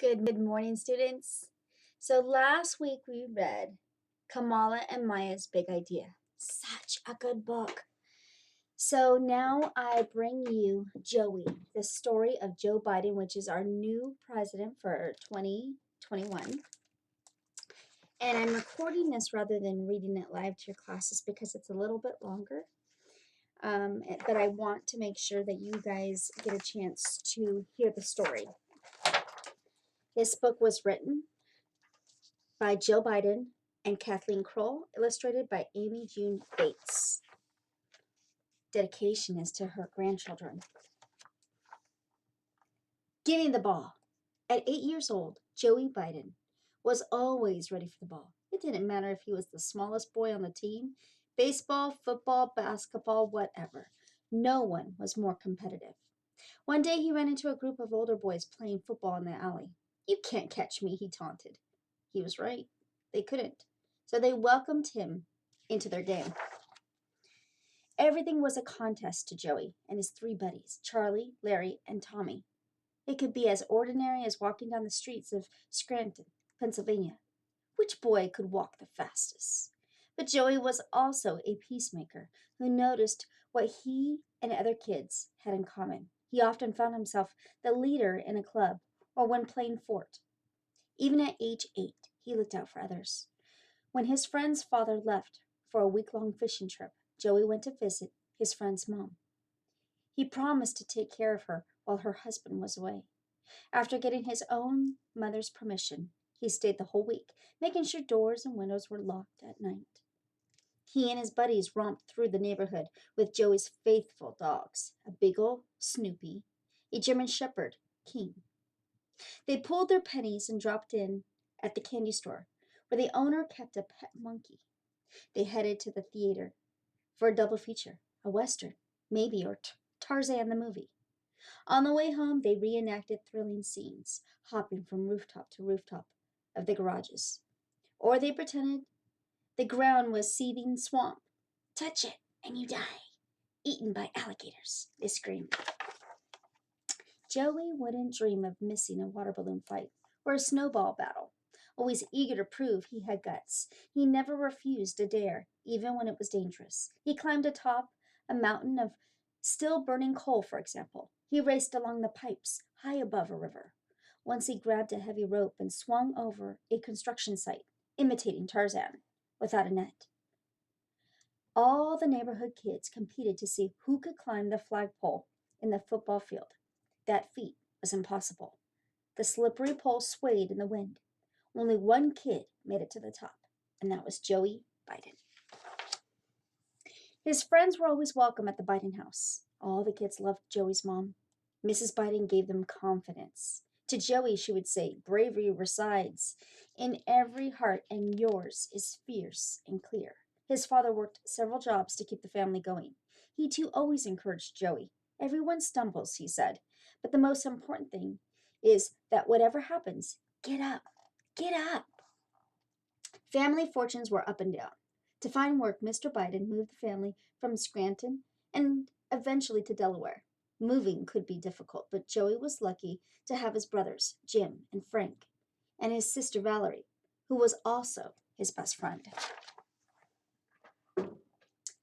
Good morning, students. So last week we read Kamala and Maya's Big Idea. Such a good book. So now I bring you Joey, the story of Joe Biden, which is our new president for 2021. And I'm recording this rather than reading it live to your classes because it's a little bit longer. But I want to make sure that you guys get a chance to hear the story. This book was written by Joe Biden and Kathleen Kroll, illustrated by Amy June Bates. Dedication is to her grandchildren. Give me the ball. At 8 years old, Joey Biden was always ready for the ball. It didn't matter if he was the smallest boy on the team, baseball, football, basketball, whatever. No one was more competitive. One day he ran into a group of older boys playing football in the alley. You can't catch me, he taunted. He was right. They couldn't. So they welcomed him into their game. Everything was a contest to Joey and his three buddies, Charlie, Larry, and Tommy. It could be as ordinary as walking down the streets of Scranton, Pennsylvania. Which boy could walk the fastest? But Joey was also a peacemaker who noticed what he and other kids had in common. He often found himself the leader in a club or when playing fort. Even at age 8, he looked out for others. When his friend's father left for a week-long fishing trip, Joey went to visit his friend's mom. He promised to take care of her while her husband was away. After getting his own mother's permission, he stayed the whole week, making sure doors and windows were locked at night. He and his buddies romped through the neighborhood with Joey's faithful dogs, a beagle, Snoopy, a German shepherd, King. They pulled their pennies and dropped in at the candy store, where the owner kept a pet monkey. They headed to the theater for a double feature, a Western, maybe, or Tarzan the movie. On the way home, they reenacted thrilling scenes, hopping from rooftop to rooftop of the garages. Or they pretended the ground was seething swamp. Touch it and you die. Eaten by alligators, they screamed. Joey wouldn't dream of missing a water balloon fight or a snowball battle. Always eager to prove he had guts, he never refused a dare, even when it was dangerous. He climbed atop a mountain of still burning coal, for example. He raced along the pipes high above a river. Once he grabbed a heavy rope and swung over a construction site, imitating Tarzan, without a net. All the neighborhood kids competed to see who could climb the flagpole in the football field. That feat was impossible. The slippery pole swayed in the wind. Only one kid made it to the top, and that was Joey Biden. His friends were always welcome at the Biden house. All the kids loved Joey's mom. Mrs. Biden gave them confidence. To Joey, she would say, bravery resides in every heart, and yours is fierce and clear. His father worked several jobs to keep the family going. He too always encouraged Joey. Everyone stumbles, he said, but the most important thing is that whatever happens, get up, get up. Family fortunes were up and down. To find work, Mr. Biden moved the family from Scranton and eventually to Delaware. Moving could be difficult, but Joey was lucky to have his brothers, Jim and Frank, and his sister Valerie, who was also his best friend.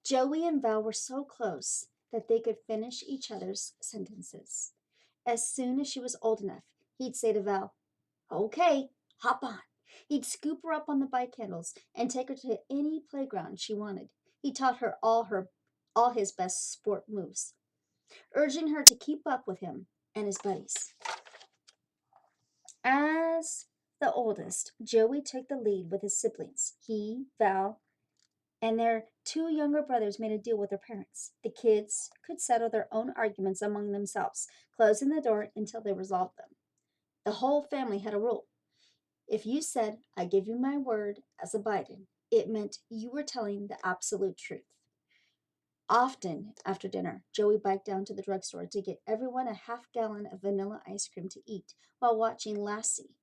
Joey and Val were so close that they could finish each other's sentences. As soon as she was old enough, he'd say to Val, "Okay, hop on." He'd scoop her up on the bike handles and take her to any playground she wanted. He taught her all his best sport moves, urging her to keep up with him and his buddies. As the oldest, Joey took the lead with his siblings. He, Val, and their two younger brothers made a deal with their parents. The kids could settle their own arguments among themselves, closing the door until they resolved them. The whole family had a rule. If you said, "I give you my word as a Biden," it meant you were telling the absolute truth. Often, after dinner, Joey biked down to the drugstore to get everyone a half-gallon of vanilla ice cream to eat while watching Lassie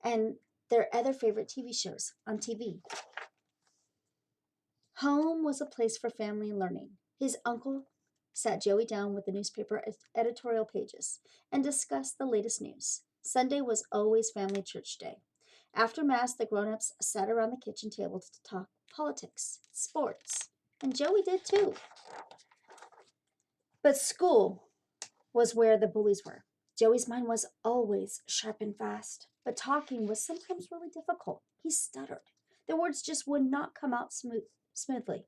and their other favorite TV shows on TV. Home was a place for family and learning. His uncle sat Joey down with the newspaper editorial pages and discussed the latest news. Sunday was always family church day. After Mass, the grown ups sat around the kitchen table to talk politics, sports, and Joey did too. But school was where the bullies were. Joey's mind was always sharp and fast, but talking was sometimes really difficult. He stuttered. The words just would not come out smoothly.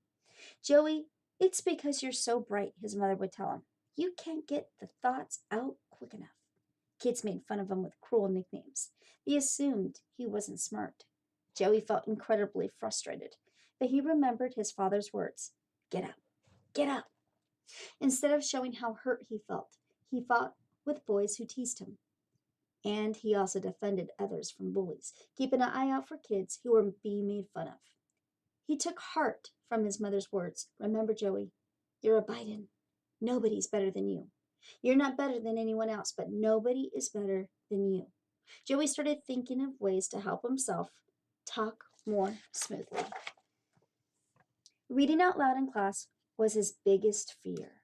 Joey, it's because you're so bright, his mother would tell him. You can't get the thoughts out quick enough. Kids made fun of him with cruel nicknames. They assumed he wasn't smart. Joey felt incredibly frustrated, but he remembered his father's words. Get up, get up. Instead of showing how hurt he fought with boys who teased him. And he also defended others from bullies, keeping an eye out for kids who were being made fun of. He took heart from his mother's words. Remember, Joey, you're a Biden. Nobody's better than you. You're not better than anyone else, but nobody is better than you. Joey started thinking of ways to help himself talk more smoothly. Reading out loud in class was his biggest fear.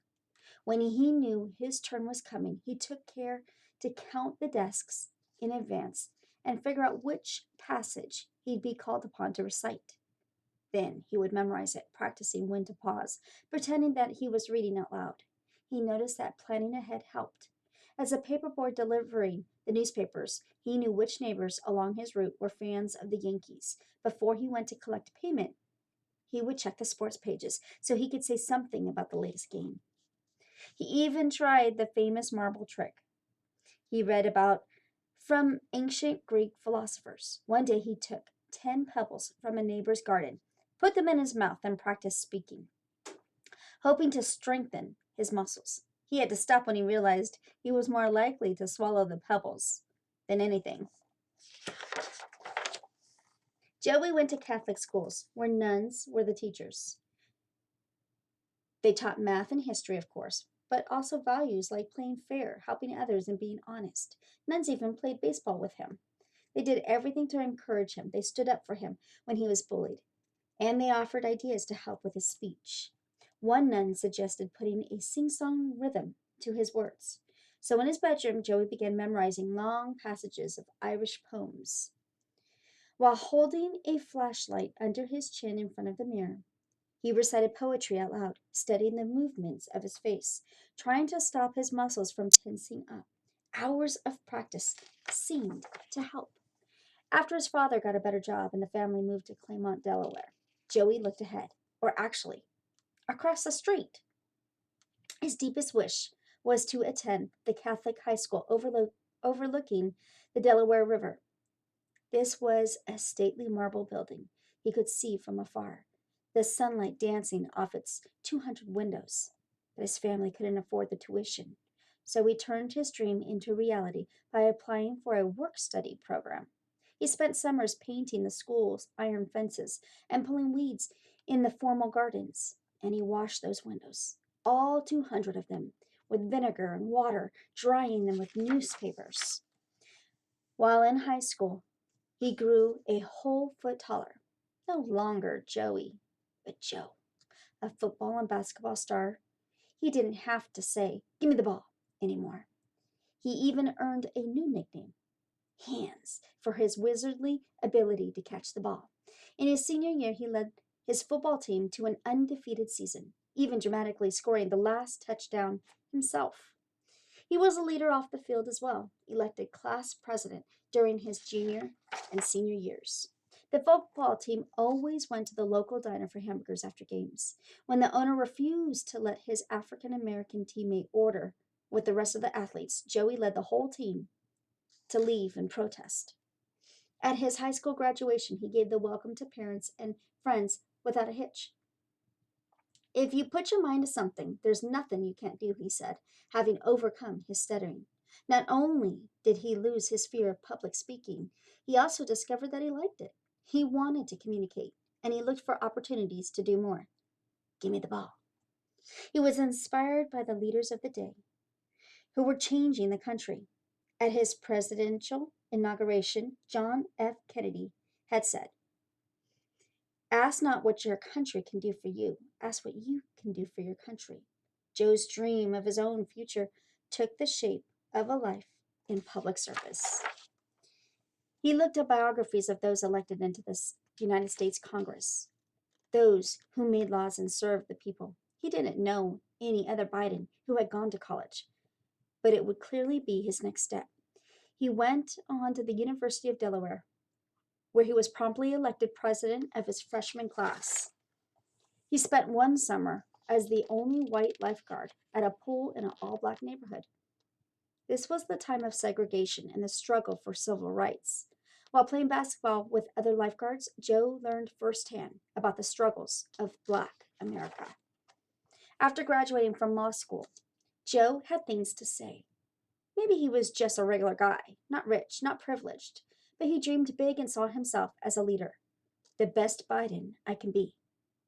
When he knew his turn was coming, he took care to count the desks in advance and figure out which passage he'd be called upon to recite. Then he would memorize it, practicing when to pause, pretending that he was reading out loud. He noticed that planning ahead helped. As a paperboy delivering the newspapers, he knew which neighbors along his route were fans of the Yankees. Before he went to collect payment, he would check the sports pages so he could say something about the latest game. He even tried the famous marble trick he read about from ancient Greek philosophers. One day he took 10 pebbles from a neighbor's garden, put them in his mouth, and practiced speaking, hoping to strengthen his muscles. He had to stop when he realized he was more likely to swallow the pebbles than anything. Joey went to Catholic schools where nuns were the teachers. They taught math and history, of course, but also values like playing fair, helping others, and being honest. Nuns even played baseball with him. They did everything to encourage him. They stood up for him when he was bullied, and they offered ideas to help with his speech. One nun suggested putting a sing-song rhythm to his words. So in his bedroom, Joey began memorizing long passages of Irish poems. While holding a flashlight under his chin in front of the mirror, he recited poetry out loud, studying the movements of his face, trying to stop his muscles from tensing up. Hours of practice seemed to help. After his father got a better job and the family moved to Claymont, Delaware, Joey looked ahead, or actually, across the street. His deepest wish was to attend the Catholic high school overlooking the Delaware River. This was a stately marble building he could see from afar, the sunlight dancing off its 200 windows. But his family couldn't afford the tuition, so he turned his dream into reality by applying for a work-study program. He spent summers painting the school's iron fences and pulling weeds in the formal gardens, and he washed those windows, all 200 of them, with vinegar and water, drying them with newspapers. While in high school, he grew a whole foot taller. No longer Joey, but Joe, a football and basketball star. He didn't have to say, "Give me the ball," anymore. He even earned a new nickname, Hands, for his wizardly ability to catch the ball. In his senior year, he led his football team to an undefeated season, even dramatically scoring the last touchdown himself. He was a leader off the field as well, elected class president during his junior and senior years. The football team always went to the local diner for hamburgers after games. When the owner refused to let his African American teammate order with the rest of the athletes, Joey led the whole team to leave and protest. At his high school graduation, he gave the welcome to parents and friends without a hitch. "If you put your mind to something, there's nothing you can't do," he said, having overcome his stuttering. Not only did he lose his fear of public speaking, he also discovered that he liked it. He wanted to communicate, and he looked for opportunities to do more. "Give me the ball." He was inspired by the leaders of the day who were changing the country. At his presidential inauguration, John F. Kennedy had said, "Ask not what your country can do for you, ask what you can do for your country." Joe's dream of his own future took the shape of a life in public service. He looked at biographies of those elected into the United States Congress, those who made laws and served the people. He didn't know any other Biden who had gone to college, but it would clearly be his next step. He went on to the University of Delaware, where he was promptly elected president of his freshman class. He spent one summer as the only white lifeguard at a pool in an all-black neighborhood. This was the time of segregation and the struggle for civil rights. While playing basketball with other lifeguards, Joe learned firsthand about the struggles of Black America. After graduating from law school, Joe had things to say. Maybe he was just a regular guy, not rich, not privileged, but he dreamed big and saw himself as a leader. The best Biden I can be.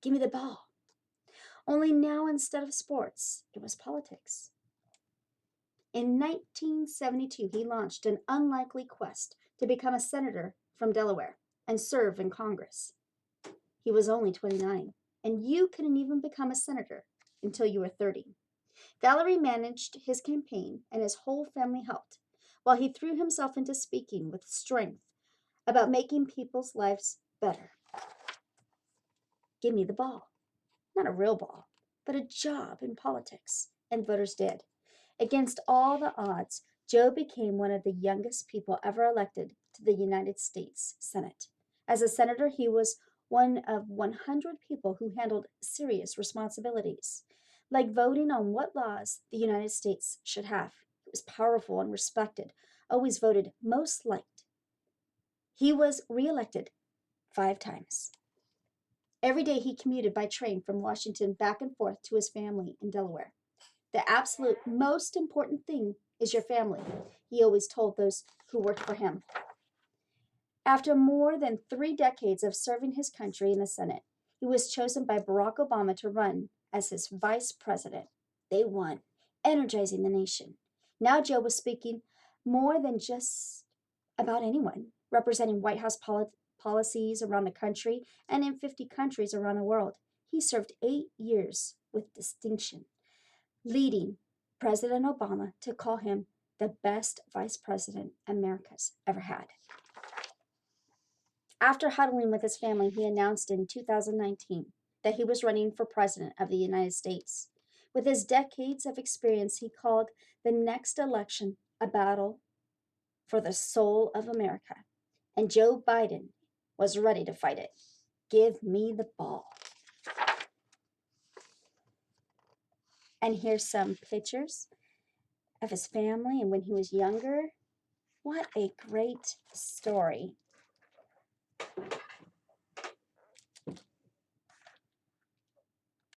Give me the ball. Only now, instead of sports, it was politics. In 1972, he launched an unlikely quest to become a senator from Delaware and serve in Congress. He was only 29, and you couldn't even become a senator until you were 30. Valerie managed his campaign, and his whole family helped, while he threw himself into speaking with strength about making people's lives better. Give me the ball. Not a real ball, but a job in politics, and voters did. Against all the odds, Joe became one of the youngest people ever elected to the United States Senate. As a senator, he was one of 100 people who handled serious responsibilities, like voting on what laws the United States should have. He was powerful and respected, always voted most liked. He was reelected 5 times. Every day he commuted by train from Washington back and forth to his family in Delaware. The absolute most important thing is your family, he always told those who worked for him. After more than 3 decades of serving his country in the Senate, he was chosen by Barack Obama to run as his vice president. They won, energizing the nation. Now Joe was speaking more than just about anyone, representing White House policies around the country and in 50 countries around the world. He served 8 years with distinction, leading President Obama to call him the best vice president America's ever had. After huddling with his family, he announced in 2019 that he was running for president of the United States. With his decades of experience, he called the next election a battle for the soul of America, and Joe Biden was ready to fight it. Give me the ball. And here's some pictures of his family and when he was younger. What a great story.